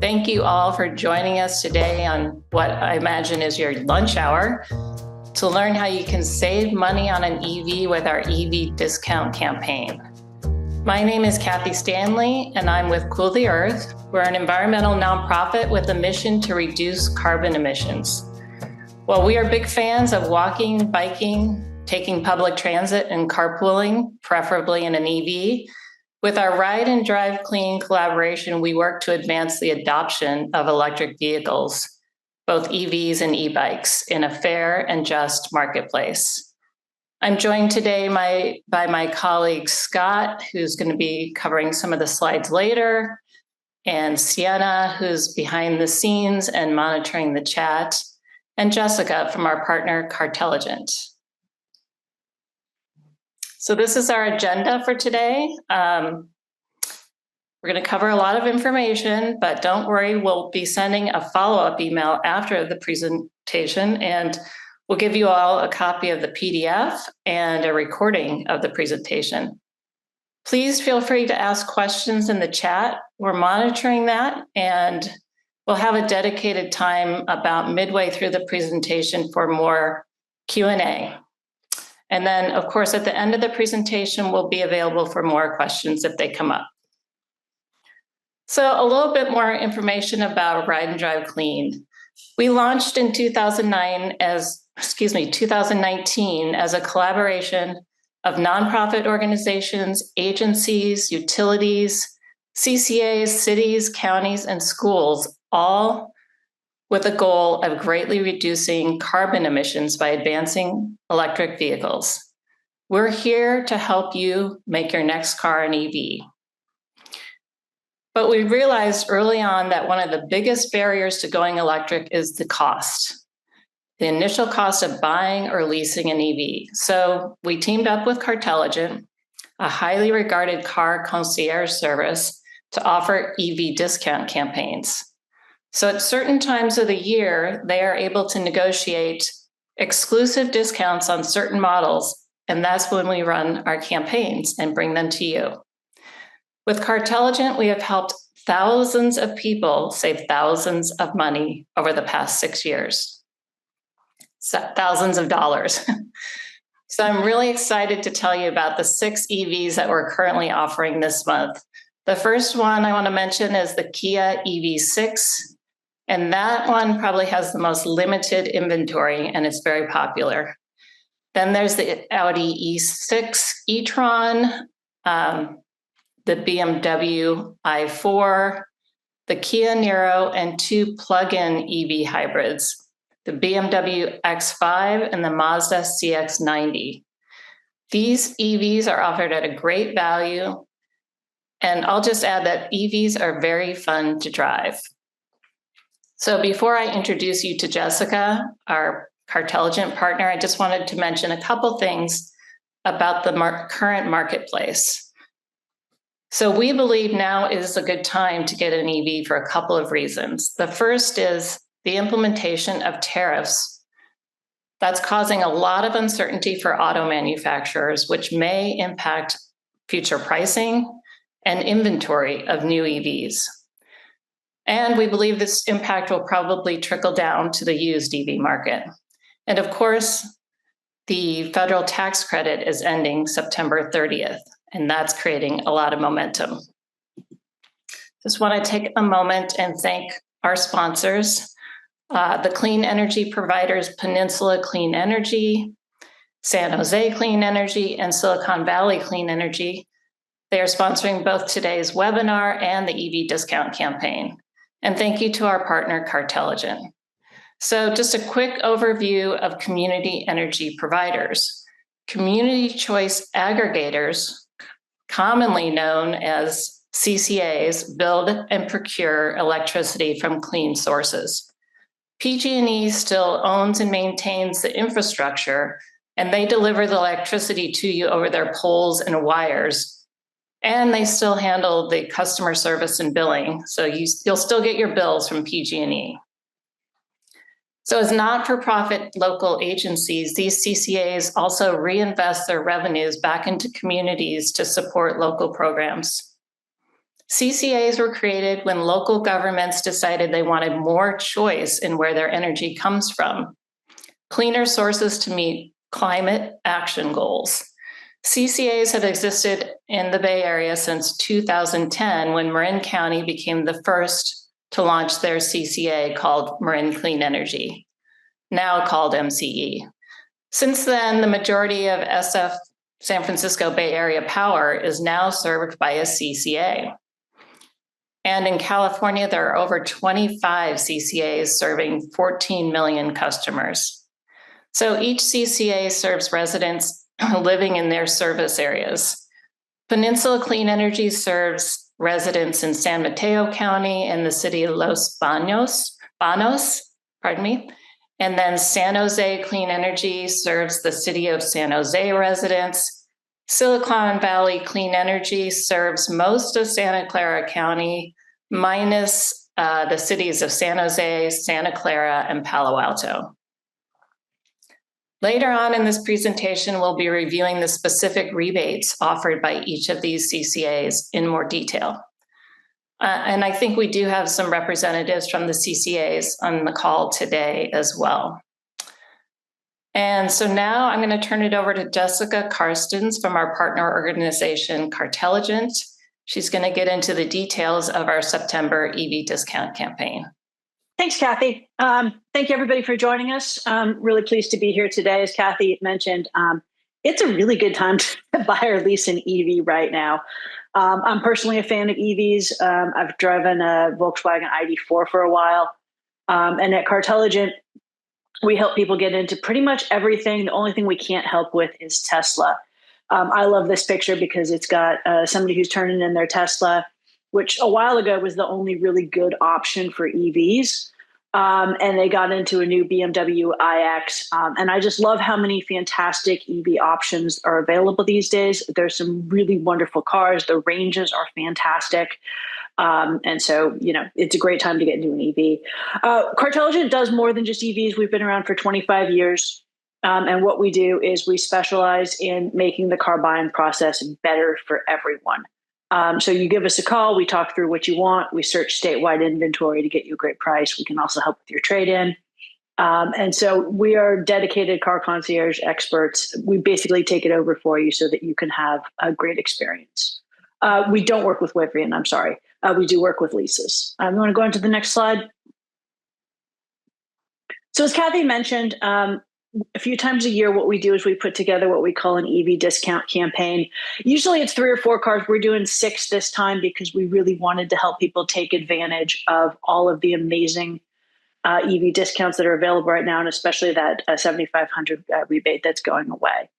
Thank you all for joining us today on what I imagine is your lunch hour to learn how you can save money on an EV with our EV discount campaign. My name is Kathy Stanley, and I'm with Cool the Earth. We're an environmental nonprofit with a mission to reduce carbon emissions. Well, we are big fans of walking, biking, taking public transit, and carpooling, preferably in an EV. With our Ride and Drive Clean collaboration, we work to advance the adoption of electric vehicles, both EVs and e-bikes, in a fair and just marketplace. I'm joined today by my colleague Scott, who's going to be covering some of the slides later, and Sienna, who's behind the scenes and monitoring the chat, and Jessica from our partner Cartelligent. So this is our agenda for today. We're going to cover a lot of information, but don't worry, we'll be sending a follow-up email after the presentation, and we'll give you all a copy of the PDF and a recording of the presentation. Please feel free to ask questions in the chat. We're monitoring that, and we'll have a dedicated time about midway through the presentation for more Q&A. And then, of course, at the end of the presentation, we'll be available for more questions if they come up. So a little bit more information about Ride and Drive Clean. We launched in 2019 as a collaboration of nonprofit organizations, agencies, utilities, CCAs, cities, counties, and schools, all with a goal of greatly reducing carbon emissions by advancing electric vehicles. We're here to help you make your next car an EV. But we realized early on that one of the biggest barriers to going electric is the cost, the initial cost of buying or leasing an EV. So we teamed up with Cartelligent, a highly regarded car concierge service, to offer EV discount campaigns. So at certain times of the year, they are able to negotiate exclusive discounts on certain models, and that's when we run our campaigns and bring them to you. With Cartelligent, we have helped thousands of people save thousands of money over the past 6 years. So thousands of dollars. So I'm really excited to tell you about the 6 EVs that we're currently offering this month. The first one I want to mention is the Kia EV6. And that one probably has the most limited inventory, and it's very popular. Then there's the Audi E6 e-tron, the BMW i4, the Kia Niro, and 2 plug-in EV hybrids, the BMW X5 and the Mazda CX-90. These EVs are offered at a great value, and I'll just add that EVs are very fun to drive. So before I introduce you to Jessica, our Cartelligent partner, I just wanted to mention a couple things about the current marketplace. So we believe now is a good time to get an EV for a couple of reasons. The first is the implementation of tariffs. That's causing a lot of uncertainty for auto manufacturers, which may impact future pricing and inventory of new EVs. And we believe this impact will probably trickle down to the used EV market. And of course, the federal tax credit is ending September 30th, and that's creating a lot of momentum. Just want to take a moment and thank our sponsors, the clean energy providers, Peninsula Clean Energy, San Jose Clean Energy, and Silicon Valley Clean Energy. They are sponsoring both today's webinar and the EV discount campaign. And thank you to our partner, Cartelligent. So just a quick overview of community energy providers. Community choice aggregators, commonly known as CCAs, build and procure electricity from clean sources. PG&E still owns and maintains the infrastructure, and they deliver the electricity to you over their poles and wires. And they still handle the customer service and billing. So you'll still get your bills from PG&E. So as not-for-profit local agencies, these CCAs also reinvest their revenues back into communities to support local programs. CCAs were created when local governments decided they wanted more choice in where their energy comes from, cleaner sources to meet climate action goals. CCAs have existed in the Bay Area since 2010, when Marin County became the first to launch their CCA called Marin Clean Energy, now called MCE. Since then, the majority of SF San Francisco Bay Area power is now served by a CCA. And in California, there are over 25 CCAs serving 14 million customers. So each CCA serves residents living in their service areas. Peninsula Clean Energy serves residents in San Mateo County and the city of Los Banos, and then San Jose Clean Energy serves the city of San Jose residents. Silicon Valley Clean Energy serves most of Santa Clara County, minus the cities of San Jose, Santa Clara, and Palo Alto. Later on in this presentation, we'll be reviewing the specific rebates offered by each of these CCAs in more detail. And I think we do have some representatives from the CCAs on the call today as well. And so now I'm going to turn it over to Jessica Karstens from our partner organization, Cartelligent. She's going to get into the details of our September EV discount campaign. Thanks, Kathy. Thank you, everybody, for joining us. I'm really pleased to be here today. As Kathy mentioned, it's a really good time to buy or lease an EV right now. I'm personally a fan of EVs. I've driven a Volkswagen ID4 for a while. And at Cartelligent, we help people get into pretty much everything. The only thing we can't help with is Tesla. I love this picture because it's got somebody who's turning in their Tesla, which a while ago was the only really good option for EVs. And they got into a new BMW iX. And I just love how many fantastic EV options are available these days. There's some really wonderful cars. The ranges are fantastic. And so, it's a great time to get into an EV. Cartelligent does more than just EVs. We've been around for 25 years. And what we do is we specialize in making the car buying process better for everyone. So you give us a call, we talk through what you want, we search statewide inventory to get you a great price. We can also help with your trade-in. And so we are dedicated car concierge experts. We basically take it over for you so that you can have a great experience. We don't work with Wavrion, I'm sorry. We do work with leases. I'm going to go on to the next slide. So as Kathy mentioned, a few times a year, what we do is we put together what we call an EV discount campaign. Usually it's 3 or 4 cars. We're doing 6 this time because we really wanted to help people take advantage of all of the amazing EV discounts that are available right now, and especially that $7,500 rebate that's going away.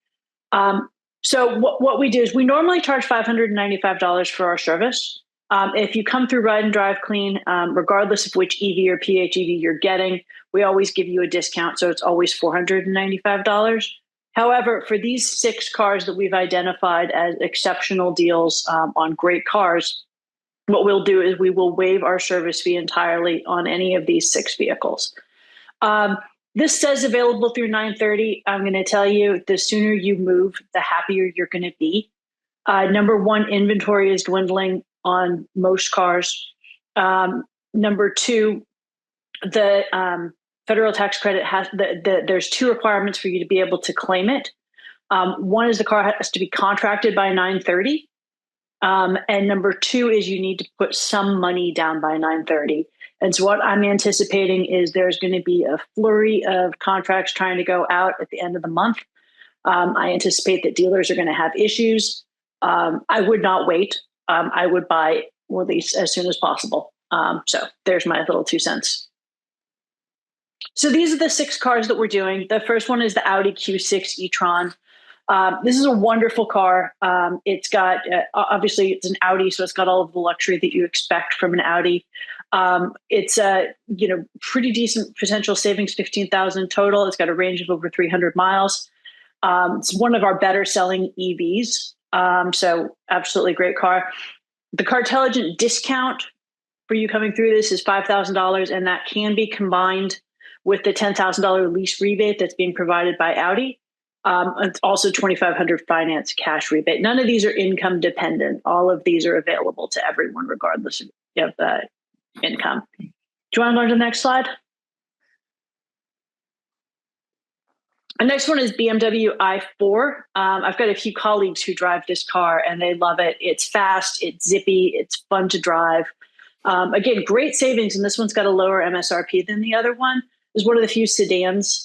So what we do is we normally charge $595 for our service. If you come through Ride and Drive Clean, regardless of which EV or PHEV you're getting, we always give you a discount, so it's always $495. However, for these 6 cars that we've identified as exceptional deals on great cars, what we'll do is we will waive our service fee entirely on any of these 6 vehicles. This says available through 9/30. I'm going to tell you, the sooner you move, the happier you're going to be. Number one, inventory is dwindling on most cars. Number 2, the federal tax credit has there's 2 requirements for you to be able to claim it. One is the car has to be contracted by 9/30. And number 2 is you need to put some money down by 9/30. And so what I'm anticipating is there's going to be a flurry of contracts trying to go out at the end of the month. I anticipate that dealers are going to have issues. I would not wait. I would buy or lease as soon as possible. So there's my little 2 cents. So these are the 6 cars that we're doing. The first one is the Audi Q6 e-tron. This is a wonderful car. It's got, obviously it's an Audi, so it's got all of the luxury that you expect from an Audi. It's a, pretty decent potential savings, 15,000 total. It's got a range of over 300 miles. It's one of our better selling EVs. So absolutely great car. The Cartelligent discount for you coming through this is $5,000, and that can be combined with the $10,000 lease rebate that's being provided by Audi. It's also 2,500 finance cash rebate. None of these are income dependent. All of these are available to everyone, regardless of income. Do you want to go to the next slide? The next one is BMW i4. I've got a few colleagues who drive this car and they love it. It's fast, it's zippy, it's fun to drive. Again, great savings, and this one's got a lower MSRP than the other one. It's one of the few sedans,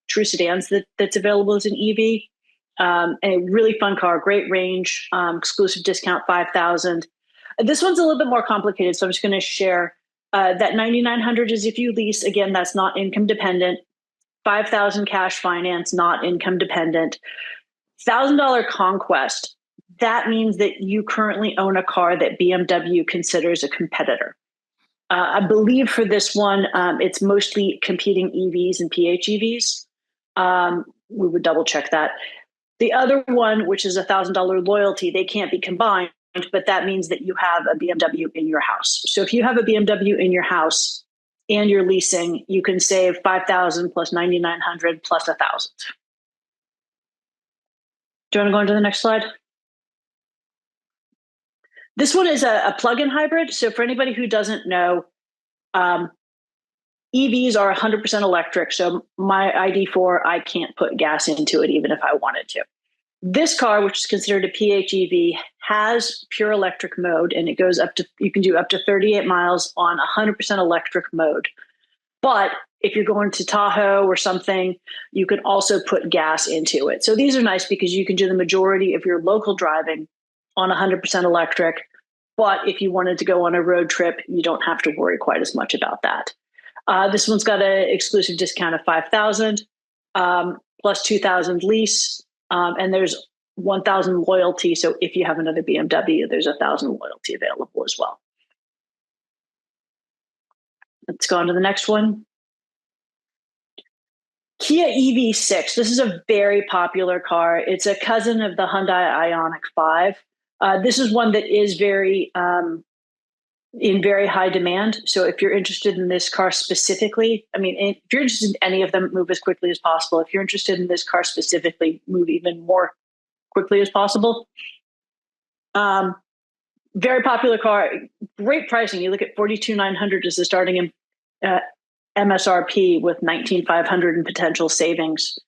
true sedans that's available as an EV. And a really fun car, great range, exclusive discount, 5,000. This one's a little bit more complicated, so I'm just going to share that 9,900 is if you lease. Again, that's not income dependent. 5,000 cash finance, not income dependent. $1,000 conquest. That means that you currently own a car that BMW considers a competitor. I believe for this one, it's mostly competing EVs and PHEVs. We would double check that. The other one, which is $1,000 loyalty, they can't be combined, but that means that you have a BMW in your house. So if you have a BMW in your house and you're leasing, you can save 5,000 plus 9,900 plus 1,000. Do you want to go into the next slide? This one is a plug-in hybrid. So for anybody who doesn't know, EVs are 100% electric. So my ID4, I can't put gas into it even if I wanted to. This car, which is considered a PHEV, has pure electric mode, and it goes up to, you can do up to 38 miles on 100% electric mode. But if you're going to Tahoe or something, you can also put gas into it. So these are nice because you can do the majority of your local driving on 100% electric. But if you wanted to go on a road trip, you don't have to worry quite as much about that. This one's got an exclusive discount of 5,000 plus 2,000 lease. And there's 1,000 loyalty. So if you have another BMW, there's 1,000 loyalty available as well. Let's go on to the next one. Kia EV6. This is a very popular car. It's a cousin of the Hyundai Ioniq 5. This is one that is very in very high demand. So if you're interested in this car specifically, I mean, if you're interested in any of them, move as quickly as possible. If you're interested in this car specifically, move even more quickly as possible. Very popular car, great pricing. You look at 42,900 as the starting MSRP with 19,500 in potential savings.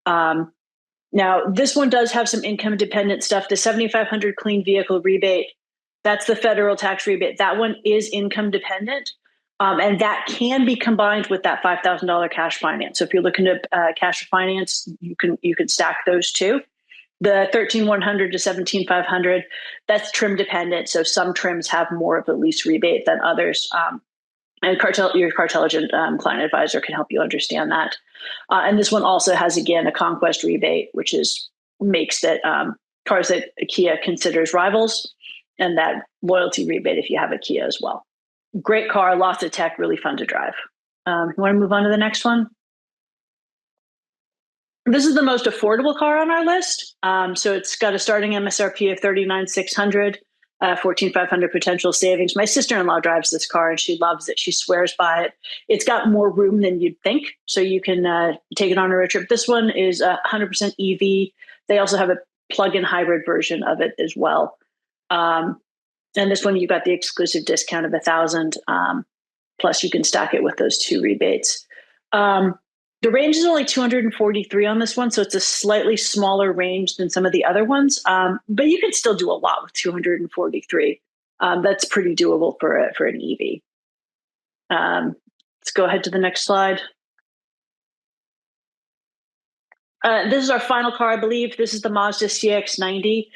Now, this one does have some income dependent stuff. The 7,500 clean vehicle rebate, that's the federal tax rebate. That one is income dependent. And that can be combined with that $5,000 cash finance. So if you're looking to cash finance, you can stack those two. The 13,100 to 17,500, that's trim dependent. So some trims have more of a lease rebate than others. And your Cartelligent client advisor can help you understand that. And this one also has, again, a conquest rebate, which makes that cars that Kia considers rivals, and that loyalty rebate if you have a Kia as well. Great car, lots of tech, really fun to drive. You want to move on to the next one? This is the most affordable car on our list. So it's got a starting MSRP of $39,600, 14,500 potential savings. My sister-in-law drives this car and she loves it. She swears by it. It's got more room than you'd think, so you can take it on a road trip. This one is 100% EV. They also have a plug-in hybrid version of it as well. And this one, you got the exclusive discount of 1,000. Plus, you can stack it with those two rebates. The range is only 243 on this one, so it's a slightly smaller range than some of the other ones. But you can still do a lot with 243. That's pretty doable for an EV. Let's go ahead to the next slide. This is our final car, I believe. This is the Mazda CX-90.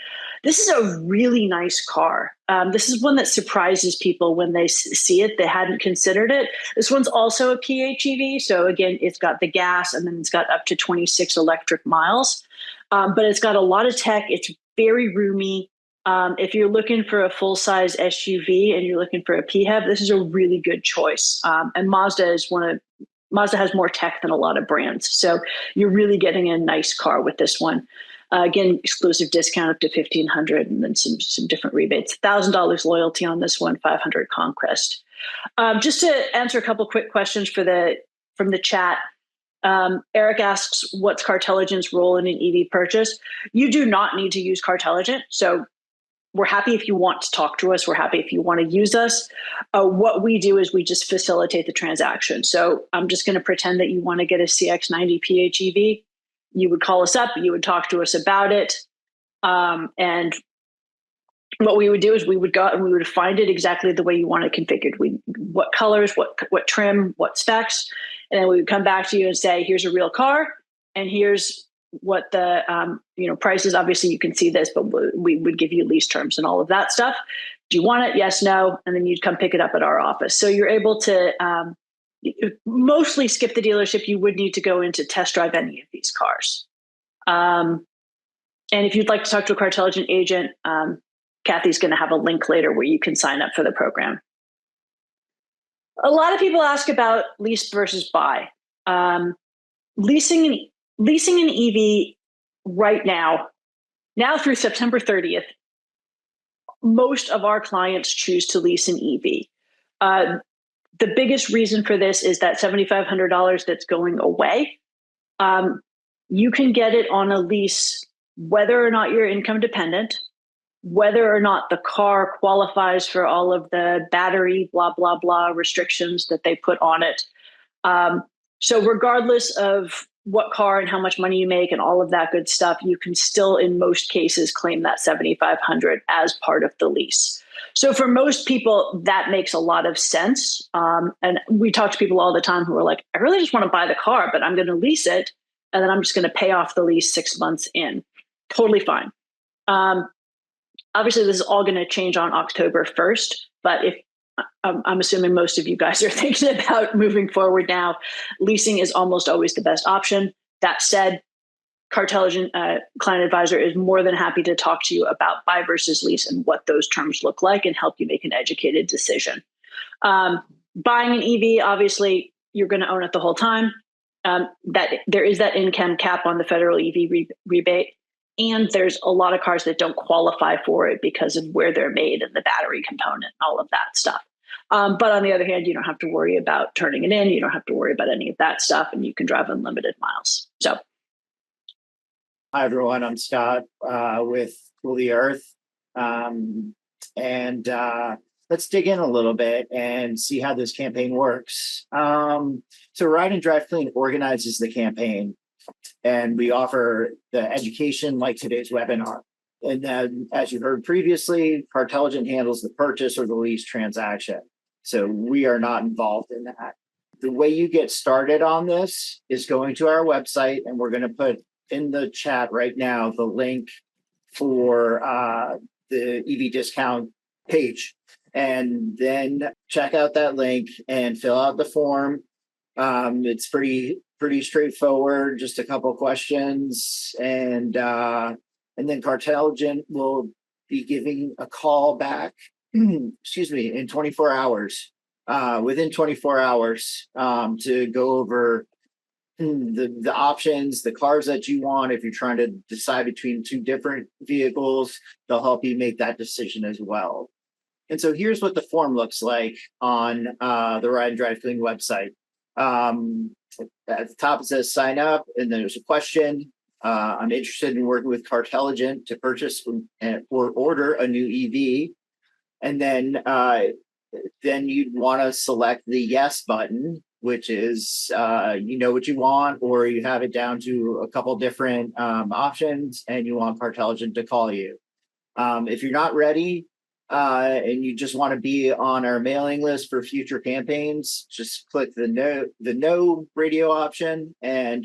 This is a really nice car. This is one that surprises people when they see it. They hadn't considered it. This one's also a PHEV. So again, it's got the gas and then it's got up to 26 electric miles. But it's got a lot of tech. It's very roomy. If you're looking for a full-size SUV and you're looking for a PHEV, this is a really good choice. And Mazda has more tech than a lot of brands. So you're really getting a nice car with this one. Again, exclusive discount up to $1,500 and then some different rebates. $1,000 loyalty on this one, $500 conquest. Just to answer a couple quick questions from the chat. Eric asks, what's Cartelligent's role in an EV purchase? You do not need to use Cartelligent. So we're happy if you want to talk to us. We're happy if you want to use us. What we do is we just facilitate the transaction. So I'm just going to pretend that you want to get a CX90 PHEV. You would call us up. You would talk to us about it. And what we would do is we would go out and we would find it exactly the way you want it configured. What colors, what trim, what specs. And then we would come back to you and say, here's a real car. And here's what the price is. Obviously you can see this, but we would give you lease terms and all of that stuff. Do you want it? Yes, no. And then you'd come pick it up at our office. So you're able to mostly skip the dealership. You would need to go in to test drive any of these cars. And if you'd like to talk to a Cartelligent agent, Kathy's going to have a link later where you can sign up for the program. A lot of people ask about lease versus buy. Leasing an EV right now through September 30th, most of our clients choose to lease an EV. The biggest reason for this is that $7,500 that's going away. You can get it on a lease whether or not you're income dependent, whether or not the car qualifies for all of the battery, blah, blah, blah restrictions that they put on it. So regardless of what car and how much money you make and all of that good stuff, you can still, in most cases, claim that $7,500 as part of the lease. So for most people, that makes a lot of sense. And we talk to people all the time who are like, I really just want to buy the car, but I'm going to lease it. And then I'm just going to pay off the lease 6 months in. Totally fine. Obviously, this is all going to change on October 1st. But if I'm assuming most of you guys are thinking about moving forward now, leasing is almost always the best option. That said, Cartelligent Client Advisor is more than happy to talk to you about buy versus lease and what those terms look like and help you make an educated decision. Buying an EV, obviously, you're going to own it the whole time. That there is that income cap on the federal EV rebate. And there's a lot of cars that don't qualify for it because of where they're made and the battery component, all of that stuff. But on the other hand, you don't have to worry about turning it in. You don't have to worry about any of that stuff, and you can drive unlimited miles. So, hi everyone, I'm Scott with Cool the Earth, and let's dig in a little bit and see how this campaign works. So, Ride and Drive Clean organizes the campaign. And we offer the education like today's webinar. And then, as you heard previously, Cartelligent handles the purchase or the lease transaction. So we are not involved in that. The way you get started on this is going to our website, and we're going to put in the chat right now the link for the EV discount page. And then check out that link and fill out the form. It's pretty straightforward, just a couple of questions, and then Cartelligent will be giving a call back, excuse me, in 24 hours, within 24 hours, to go over the options, the cars that you want. If you're trying to decide between two different vehicles, they'll help you make that decision as well. And so here's what the form looks like on the Ride and Drive Clean website. At the top, it says sign up, and then there's a question. I'm interested in working with Cartelligent to purchase or order a new EV. And then you'd want to select the yes button, which is you know what you want, or you have it down to a couple different options, and you want Cartelligent to call you. If you're not ready, and you just want to be on our mailing list for future campaigns, just click the no radio option and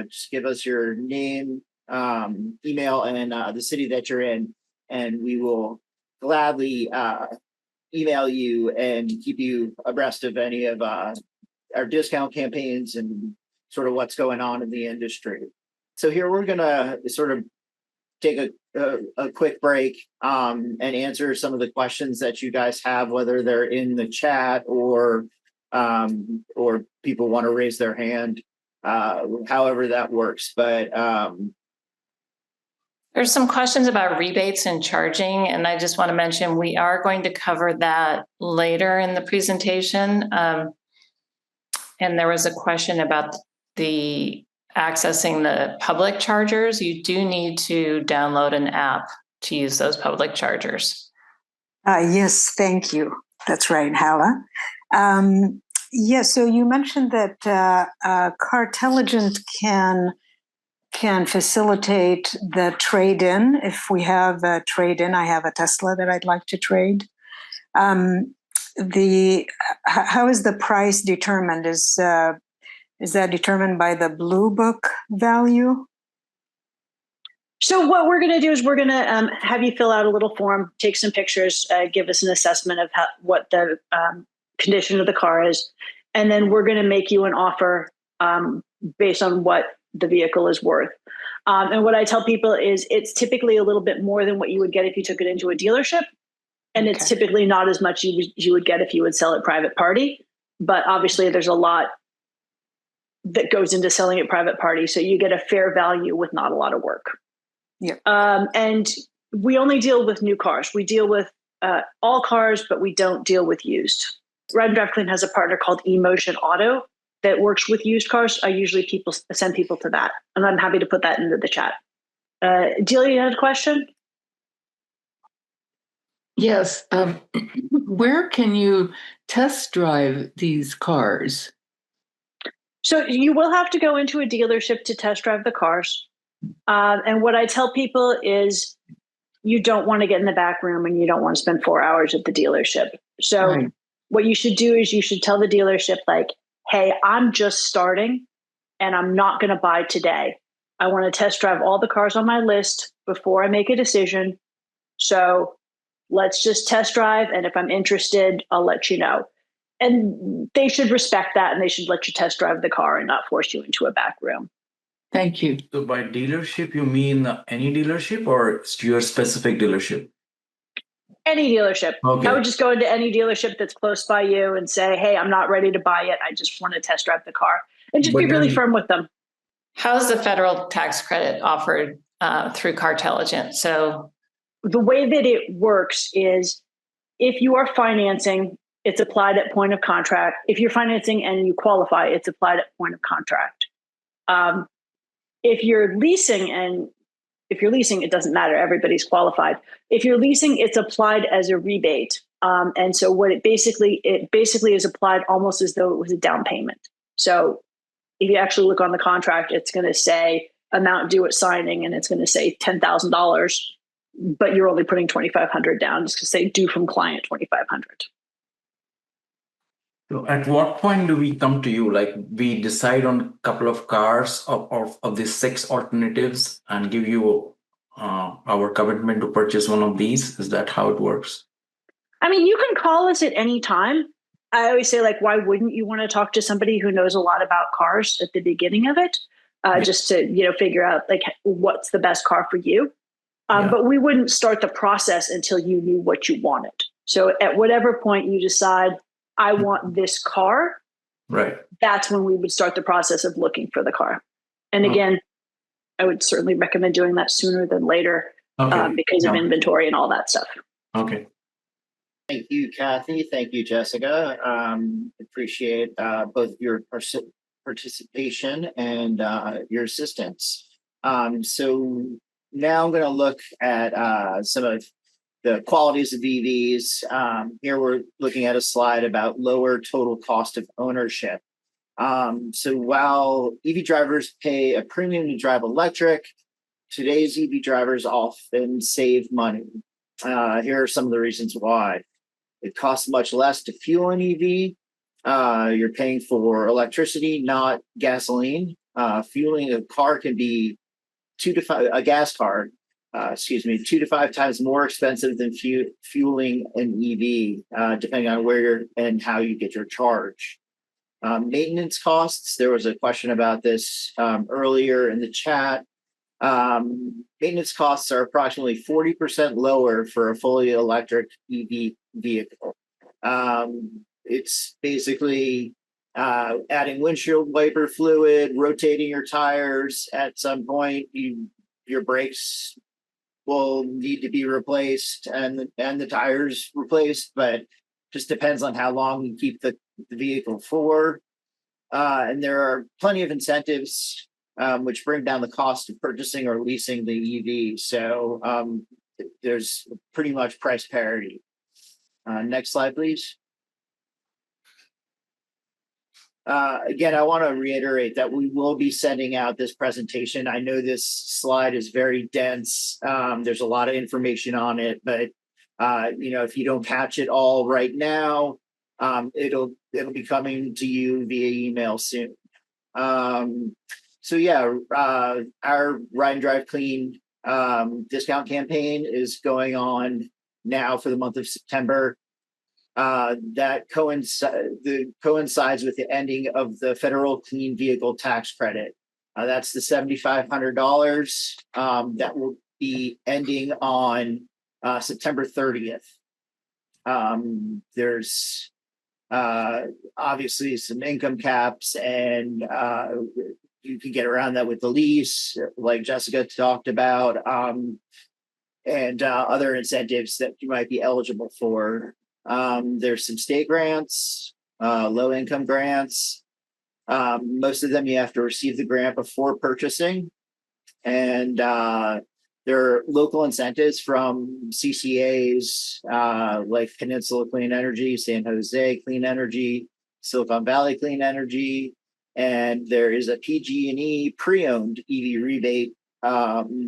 just give us your name, email, and the city that you're in, and we will gladly email you and keep you abreast of any of our discount campaigns and sort of what's going on in the industry. So here we're going to sort of take a quick break and answer some of the questions that you guys have, whether they're in the chat or people want to raise their hand, however that works. But there's some questions about rebates and charging, and I just want to mention we are going to cover that later in the presentation. And there was a question about the accessing the public chargers, you do need to download an app to use those public chargers. Yes, thank you. That's right, Hala. Yes, so you mentioned that Cartelligent can facilitate the trade-in. If we have a trade-in, I have a Tesla that I'd like to trade. How is the price determined? Is that determined by the Blue Book value? So what we're going to do is we're going to have you fill out a little form, take some pictures, give us an assessment of what the condition of the car is, and then we're going to make you an offer based on what the vehicle is worth. And what I tell people is it's typically a little bit more than what you would get if you took it into a dealership, and it's typically not as much you would get if you would sell it private party. But obviously, there's a lot that goes into selling it private party, so you get a fair value with not a lot of work. Yeah. And we only deal with new cars. We deal with all cars, but we don't deal with used. Ride and Drive Clean has a partner called eMotion Auto that works with used cars. I usually send people to that, and I'm happy to put that into the chat. Delia, you had a question? Yes. Where can you test drive these cars? So you will have to go into a dealership to test drive the cars. And what I tell people is you don't want to get in the back room and you don't want to spend 4 hours at the dealership. So what you should do is you should tell the dealership, like, hey, I'm just starting and I'm not going to buy today. I want to test drive all the cars on my list before I make a decision. So let's just test drive. And if I'm interested, I'll let you know. And they should respect that, and they should let you test drive the car and not force you into a back room. Thank you. So by dealership, you mean any dealership or your specific dealership? Any dealership. Okay. I would just go into any dealership that's close by you and say, hey, I'm not ready to buy it. I just want to test drive the car, and just be really firm with them. How's the federal tax credit offered through Cartelligent? So the way that it works is if you are financing, it's applied at point of contract. If you're financing and you qualify, it's applied at point of contract. If you're leasing, it doesn't matter. Everybody's qualified. If you're leasing, it's applied as a rebate. And so what it basically is applied almost as though it was a down payment. So if you actually look on the contract, it's going to say amount due at signing, and it's going to say $10,000, but you're only putting $2,500 down. It's going to say due from client $2,500. So at what point do we come to you? Like we decide on a couple of cars of the 6 alternatives and give you our commitment to purchase one of these? Is that how it works? I mean, you can call us at any time. I always say, like, why wouldn't you want to talk to somebody who knows a lot about cars at the beginning of it, just to figure out like what's the best car for you. But we wouldn't start the process until you knew what you wanted. So at whatever point you decide, I want this car, right? That's when we would start the process of looking for the car. And again, I would certainly recommend doing that sooner than later because of inventory and all that stuff. Okay. Thank you, Kathy. Thank you, Jessica. Appreciate both your participation and your assistance. So now I'm going to look at some of the qualities of EVs. Here we're looking at a slide about lower total cost of ownership. So while EV drivers pay a premium to drive electric, today's EV drivers often save money. Here are some of the reasons why. It costs much less to fuel an EV. You're paying for electricity, not gasoline. Fueling a car can be 2 to 5 times more expensive than fueling an EV, depending on where and how you get your charge. Maintenance costs. There was a question about this earlier in the chat. Maintenance costs are approximately 40% lower for a fully electric EV vehicle. It's basically adding windshield wiper fluid, rotating your tires. At some point, your brakes will need to be replaced and the tires replaced, but just depends on how long you keep the vehicle for. And there are plenty of incentives which bring down the cost of purchasing or leasing the EV. So there's pretty much price parity. Next slide, please. Again, I want to reiterate that we will be sending out this presentation. I know this slide is very dense. There's a lot of information on it, but if you don't catch it all right now, it'll be coming to you via email soon. So yeah, our Ride and Drive Clean discount campaign is going on now for the month of September. That coincides with the ending of the federal clean vehicle tax credit. That's the $7,500 that will be ending on September 30th. There's obviously some income caps, and you can get around that with the lease, like Jessica talked about, and other incentives that you might be eligible for. There's some state grants, low income grants. Most of them you have to receive the grant before purchasing. And there are local incentives from CCAs like Peninsula Clean Energy, San Jose Clean Energy, Silicon Valley Clean Energy. And there is a PG&E pre-owned EV rebate,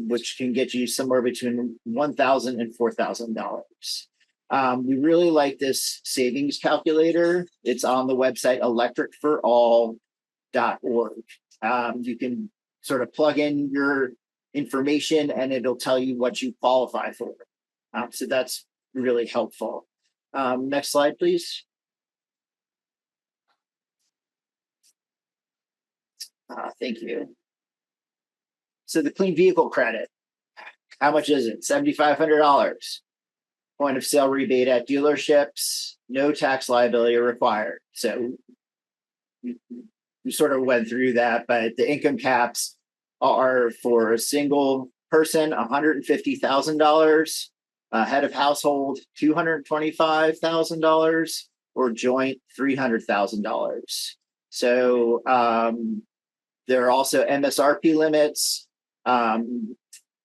which can get you somewhere between $1,000 and $4,000. We really like this savings calculator. It's on the website electricforall.org. You can sort of plug in your information and it'll tell you what you qualify for. So that's really helpful. Next slide, please. Thank you. So the clean vehicle credit, how much is it? $7,500. Point of sale rebate at dealerships, no tax liability required. So we sort of went through that, but the income caps are for a single person, $150,000, head of household, $225,000, or joint, $300,000. So there are also MSRP limits.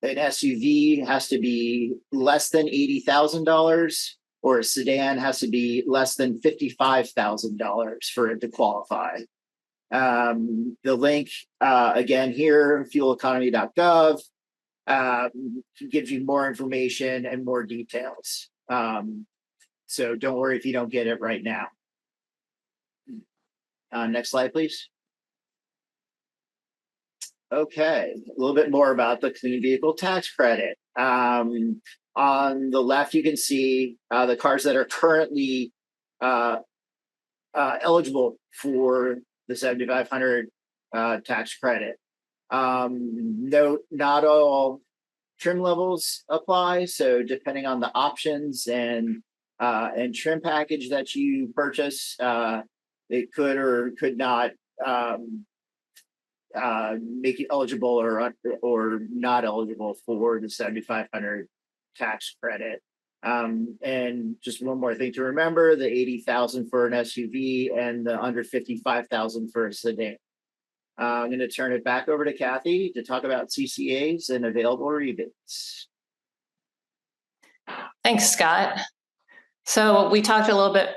An SUV has to be less than $80,000, or a sedan has to be less than $55,000 for it to qualify. The link, again here, fueleconomy.gov, gives you more information and more details. So don't worry if you don't get it right now. Next slide, please. Okay, a little bit more about the clean vehicle tax credit. On the left, you can see the cars that are currently eligible for the $7,500 tax credit. Note, not all trim levels apply. So depending on the options and trim package that you purchase, it could or could not make you eligible or not eligible for the $7,500 tax credit. And just one more thing to remember: the $80,000 for an SUV and the under $55,000 for a sedan. I'm going to turn it back over to Kathy to talk about CCAs and available rebates. Thanks, Scott. So we talked a little bit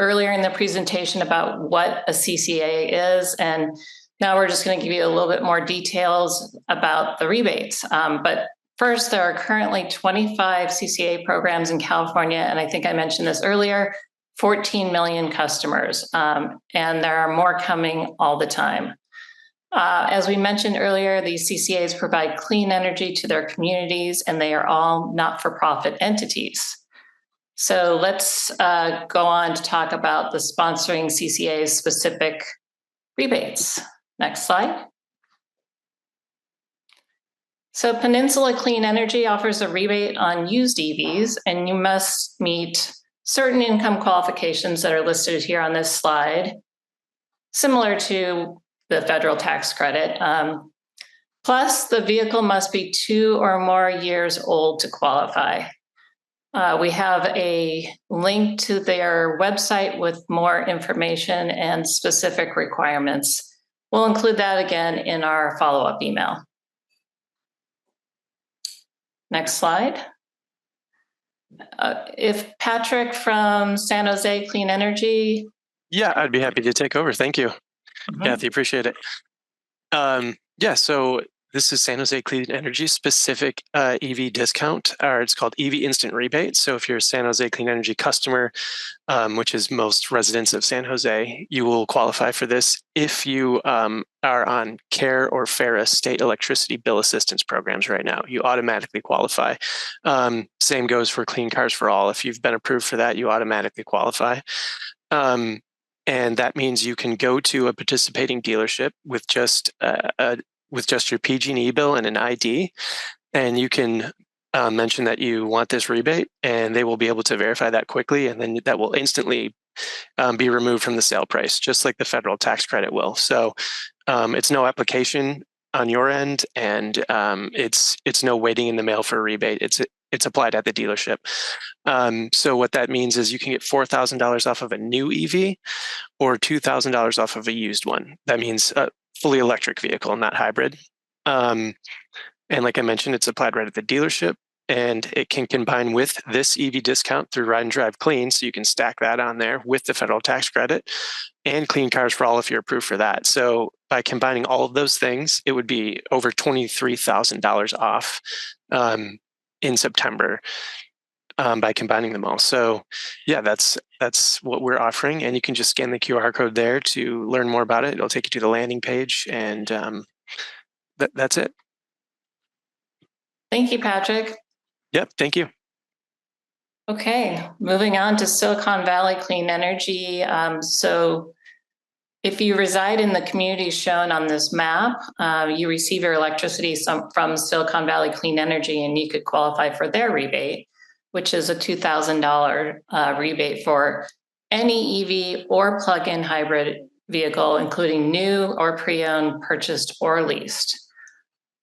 earlier in the presentation about what a CCA is, and now we're just going to give you a little bit more details about the rebates. But first, there are currently 25 CCA programs in California, and I think I mentioned this earlier, 14 million customers, and there are more coming all the time. As we mentioned earlier, these CCAs provide clean energy to their communities, and they are all not-for-profit entities. So let's go on to talk about the sponsoring CCA's specific rebates. Next slide. So Peninsula Clean Energy offers a rebate on used EVs, and you must meet certain income qualifications that are listed here on this slide, similar to the federal tax credit. Plus, the vehicle must be 2 or more years old to qualify. We have a link to their website with more information and specific requirements. We'll include that again in our follow-up email. Next slide. If Patrick from San Jose Clean Energy. Yeah, I'd be happy to take over. Thank you, Kathy. Appreciate it. Yeah, so this is San Jose Clean Energy specific EV discount, or it's called EV Instant Rebate. So if you're a San Jose Clean Energy customer, which is most residents of San Jose, you will qualify for this if you are on CARE or FERA state electricity bill assistance programs right now. You automatically qualify. Same goes for Clean Cars for All. If you've been approved for that, you automatically qualify. And that means you can go to a participating dealership with just your PG&E bill and an ID, and you can mention that you want this rebate, and they will be able to verify that quickly, and then that will instantly be removed from the sale price, just like the federal tax credit will. So it's no application on your end, and it's no waiting in the mail for a rebate. It's applied at the dealership. So what that means is you can get $4,000 off of a new EV or $2,000 off of a used one. That means a fully electric vehicle, not hybrid. And like I mentioned, it's applied right at the dealership, and it can combine with this EV discount through Ride and Drive Clean. So you can stack that on there with the federal tax credit and Clean Cars for All if you're approved for that. So by combining all of those things, it would be over $23,000 off in September by combining them all. So yeah, that's what we're offering. And you can just scan the QR code there to learn more about it. It'll take you to the landing page, and that's it. Thank you, Patrick. Yep, thank you. Okay, moving on to Silicon Valley Clean Energy. So if you reside in the communities shown on this map, you receive your electricity from Silicon Valley Clean Energy, and you could qualify for their rebate, which is a $2,000 rebate for any EV or plug-in hybrid vehicle, including new or pre-owned, purchased or leased.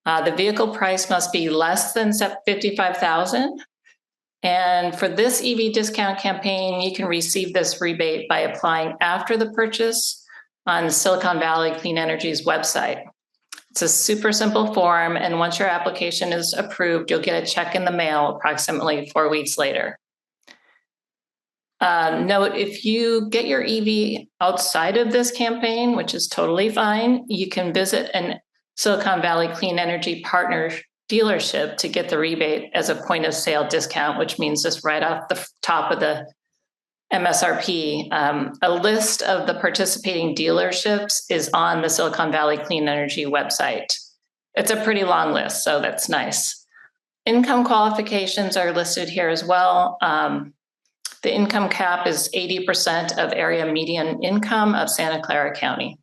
The vehicle price must be less than $55,000. And for this EV discount campaign, you can receive this rebate by applying after the purchase on Silicon Valley Clean Energy's website. It's a super simple form, and once your application is approved, you'll get a check in the mail approximately 4 weeks later. Note, if you get your EV outside of this campaign, which is totally fine, you can visit an Silicon Valley Clean Energy partner dealership to get the rebate as a point of sale discount, which means just right off the top of the MSRP. A list of the participating dealerships is on the Silicon Valley Clean Energy website. It's a pretty long list, so that's nice. Income qualifications are listed here as well. The income cap is 80% of area median income of Santa Clara County.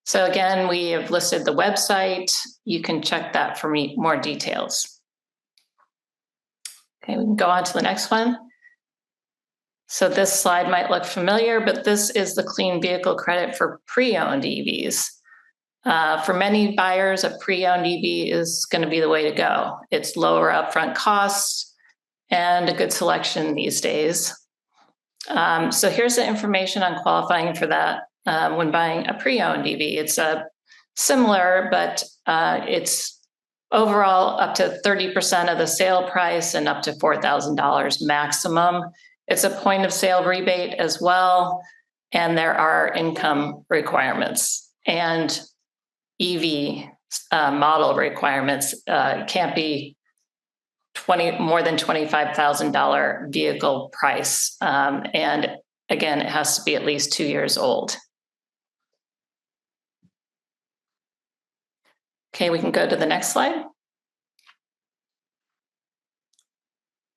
So again, we have listed the website. You can check that for more details. Okay, we can go on to the next one. So this slide might look familiar, but this is the clean vehicle credit for pre-owned EVs. For many buyers, a pre-owned EV is going to be the way to go. It's lower upfront costs and a good selection these days. So here's the information on qualifying for that when buying a pre-owned EV. It's similar, but it's overall up to 30% of the sale price and up to $4,000 maximum. It's a point of sale rebate as well, and there are income requirements and EV model requirements. Can't be more than $25,000 vehicle price. And again, it has to be at least 2 years old. Okay, we can go to the next slide.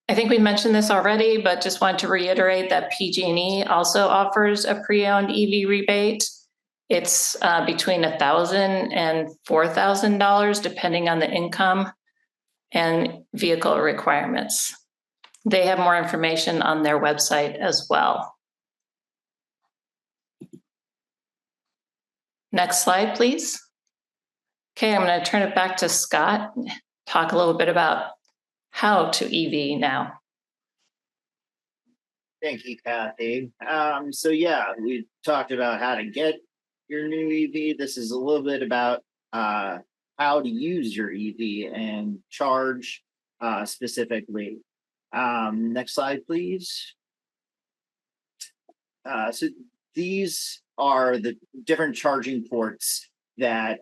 I think we mentioned this already, but just want to reiterate that PG&E also offers a pre-owned EV rebate. It's between $1,000 and $4,000, depending on the income and vehicle requirements. They have more information on their website as well. Next slide, please. Okay, I'm going to turn it back to Scott, talk a little bit about how to EV now. Thank you, Kathy. So yeah, we talked about how to get your new EV. This is a little bit about how to use your EV and charge specifically. Next slide, please. So these are the different charging ports that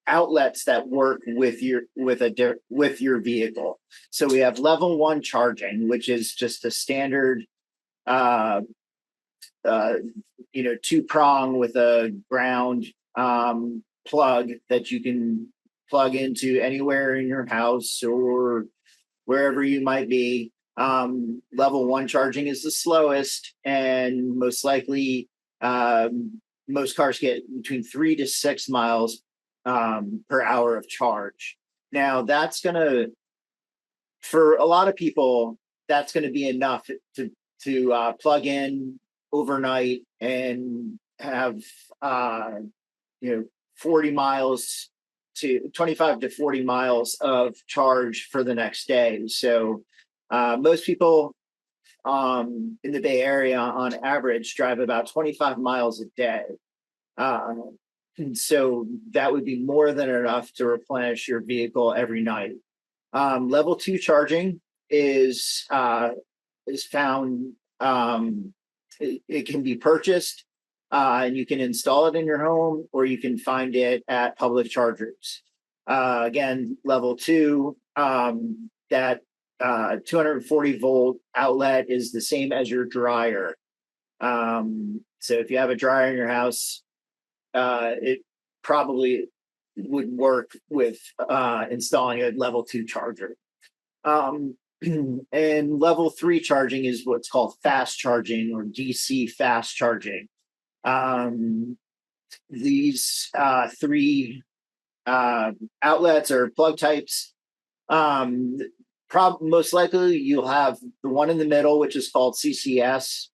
outlets that work with your vehicle. So we have level 1 charging, which is just a standard 2-prong with a ground plug that you can plug into anywhere in your house or wherever you might be. Level 1 charging is the slowest, and most likely most cars get between 3 to 6 miles per hour of charge. Now that's gonna, for a lot of people, that's gonna be enough to plug in overnight and have 40 miles to 25 to 40 miles of charge for the next day. So most people in the Bay Area on average drive about 25 miles a day. And so that would be more than enough to replenish your vehicle every night. Level 2 charging is found, it can be purchased and you can install it in your home, or you can find it at public chargers. Again, level 2, that 240 volt outlet is the same as your dryer. So if you have a dryer in your house, it probably would work with installing a level 2 charger. And level 3 charging is what's called fast charging, or DC fast charging. These 3 outlets or plug types, most likely you'll have the one in the middle, which is called CCS,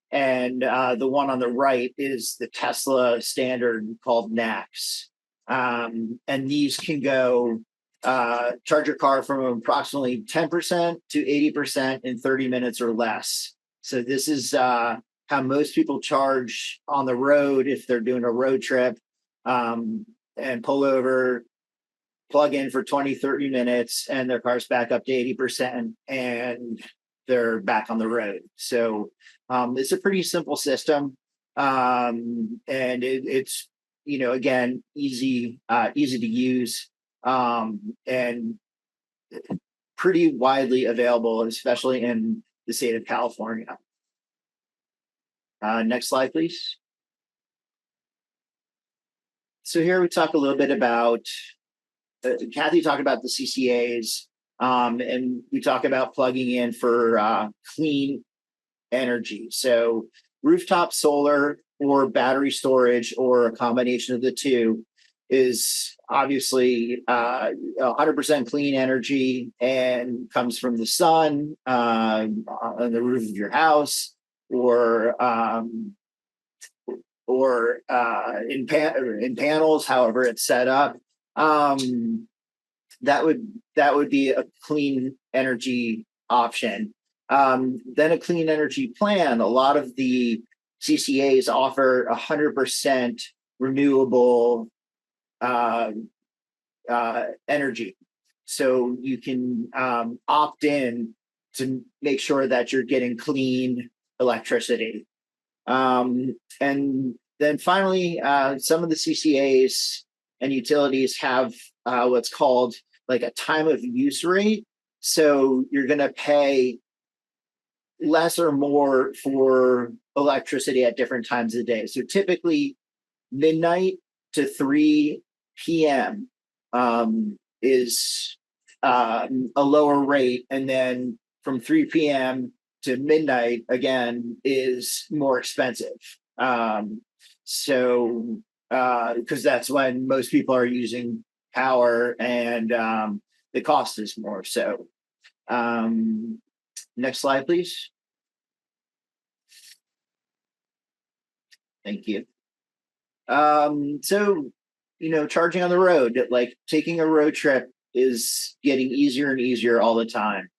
and the one on the right is the Tesla standard called NACS. And these can go charge your car from approximately 10% to 80% in 30 minutes or less. So this is how most people charge on the road if they're doing a road trip, and pull over, plug in for 20, 30 minutes, and their car's back up to 80%, and they're back on the road. So it's a pretty simple system. And it's, again, easy to use, and pretty widely available, especially in the state of California. Next slide, please. So here we talk a little bit about, Kathy talked about the CCAs, and we talk about plugging in for clean energy. So rooftop solar or battery storage, or a combination of the two, is obviously 100% clean energy and comes from the sun on the roof of your house, or in panels, however it's set up. That would be a clean energy option. Then a clean energy plan. A lot of the CCAs offer 100% renewable energy, so you can opt in to make sure that you're getting clean electricity. And then finally, some of the CCAs and utilities have what's called like a time of use rate. So you're going to pay less or more for electricity at different times of the day. So typically midnight to 3 p.m. Is a lower rate, and then from 3 p.m. to midnight again is more expensive. So because that's when most people are using power, and the cost is more. So next slide, please. Thank you. So, charging on the road, like taking a road trip, is getting easier and easier all the time.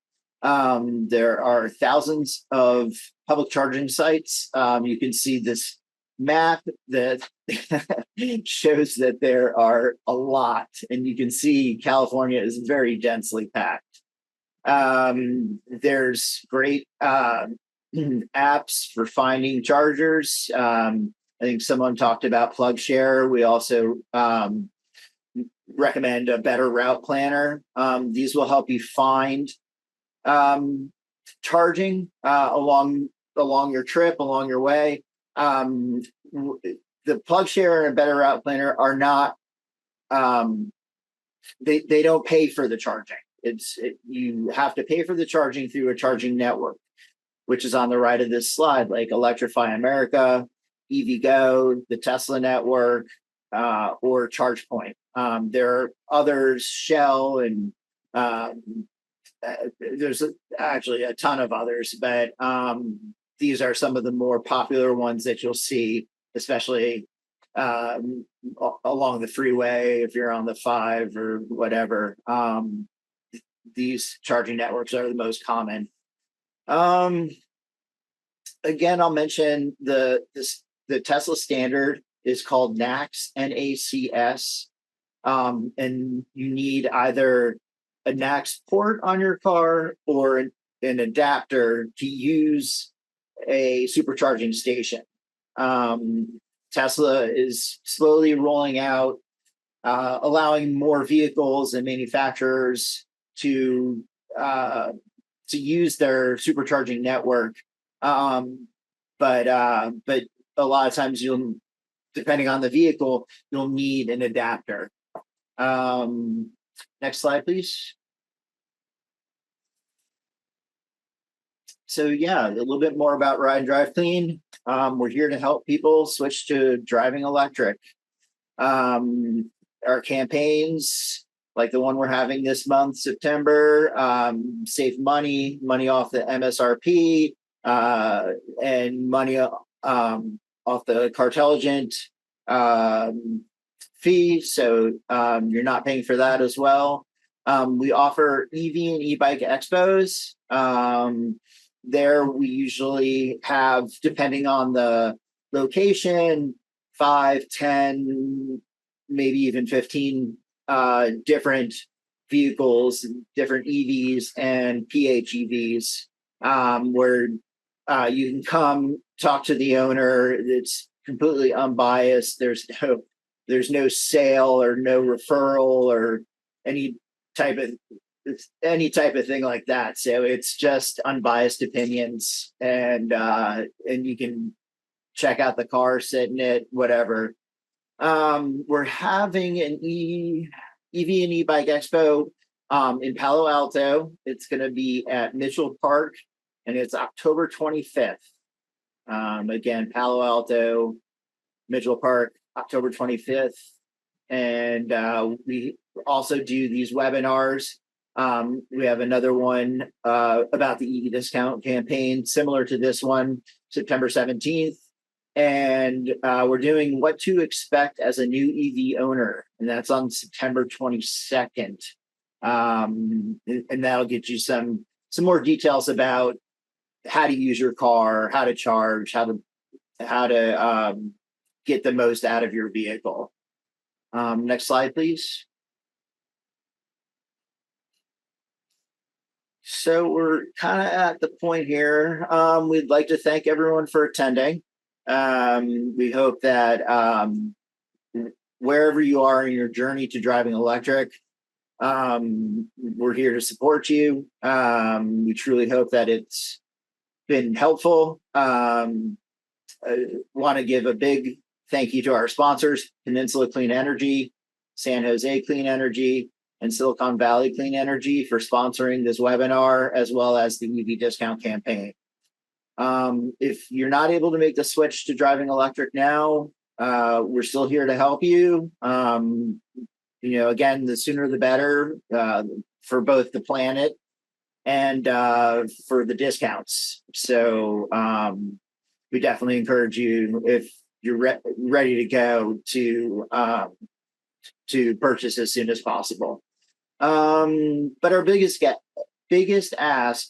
There are thousands of public charging sites. You can see this map that shows that there are a lot, and you can see California is very densely packed. There's great apps for finding chargers. I think someone talked about PlugShare. We also recommend a Better Route Planner. These will help you find charging along your trip, along your way. The PlugShare and Better Route Planner are not. They don't pay for the charging. You have to pay for the charging through a charging network, which is on the right of this slide, like Electrify America, EVgo, the Tesla network, or ChargePoint. There are others, Shell, and there's actually a ton of others, but these are some of the more popular ones that you'll see, especially along the freeway if you're on the 5 or whatever. These charging networks are the most common. Again, I'll mention the Tesla standard is called NACS, N-A-C-S, and you need either a NACS port on your car or an adapter to use a supercharging station. Tesla is slowly rolling out, allowing more vehicles and manufacturers to use their supercharging network. But a lot of times depending on the vehicle, you'll need an adapter. Next slide, please. So yeah, a little bit more about Ride and Drive Clean. We're here to help people switch to driving electric. Our campaigns, like the one we're having this month, September, save money off the MSRP, and money off the Cartelligent fee. So you're not paying for that as well. We offer EV and e-bike expos. There we usually have, depending on the location, 5, 10, maybe even 15 different vehicles, different EVs and PHEVs, where you can come talk to the owner. It's completely unbiased. There's no sale or no referral or any type of thing like that. So it's just unbiased opinions, and you can check out the car, sit in it, whatever. We're having an EV and e-bike expo in Palo Alto. It's going to be at Mitchell Park, and it's October 25th. Again, Palo Alto, Mitchell Park, October 25th. And we also do these webinars. We have another one about the EV discount campaign, similar to this one, September 17th. And we're doing what to expect as a new EV owner, and that's on September 22nd. And that'll get you some more details about how to use your car, how to charge, how to get the most out of your vehicle. Next slide, please. So we're kind of at the point here. We'd like to thank everyone for attending. We hope that wherever you are in your journey to driving electric, we're here to support you. We truly hope that it's been helpful. I want to give a big thank you to our sponsors, Peninsula Clean Energy, San Jose Clean Energy, and Silicon Valley Clean Energy for sponsoring this webinar, as well as the EV discount campaign. If you're not able to make the switch to driving electric now, we're still here to help you. Again, the sooner the better, for both the planet and for the discounts. So we definitely encourage you, if you're ready to go, to purchase as soon as possible. But our biggest biggest ask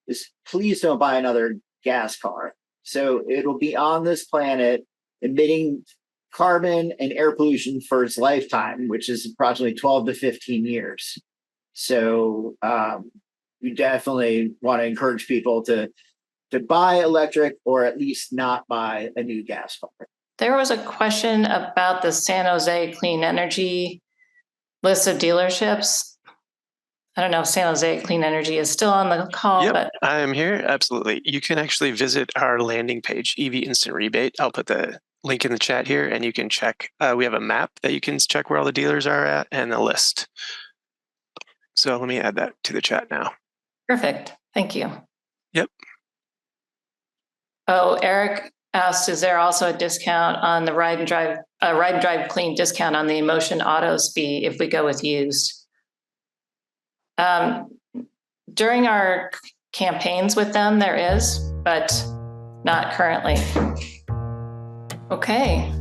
is please don't buy another gas car. So it'll be on this planet emitting carbon and air pollution for its lifetime, which is approximately 12 to 15 years. So we definitely want to encourage people to buy electric or at least not buy a new gas car. There was a question about the San Jose Clean Energy list of dealerships. I don't know if San Jose Clean Energy is still on the call, Yep, but I am here. Absolutely. You can actually visit our landing page, EV Instant Rebate. I'll put the link in the chat here and you can check. We have a map that you can check where all the dealers are at and a list. So let me add that to the chat now. perfect. Thank you. Yep. Oh, Eric asked, is there also a discount on the ride and drive clean discount on the Emotion Auto Speed if we go with used? During our campaigns with them, there is, but not currently. Okay.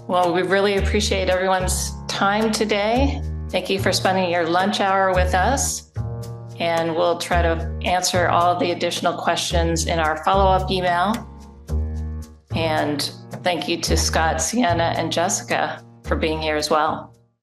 Well, we really appreciate everyone's time today. Thank you for spending your lunch hour with us. And we'll try to answer all the additional questions in our follow-up email. And thank you to Scott, Sienna, and Jessica for being here as well.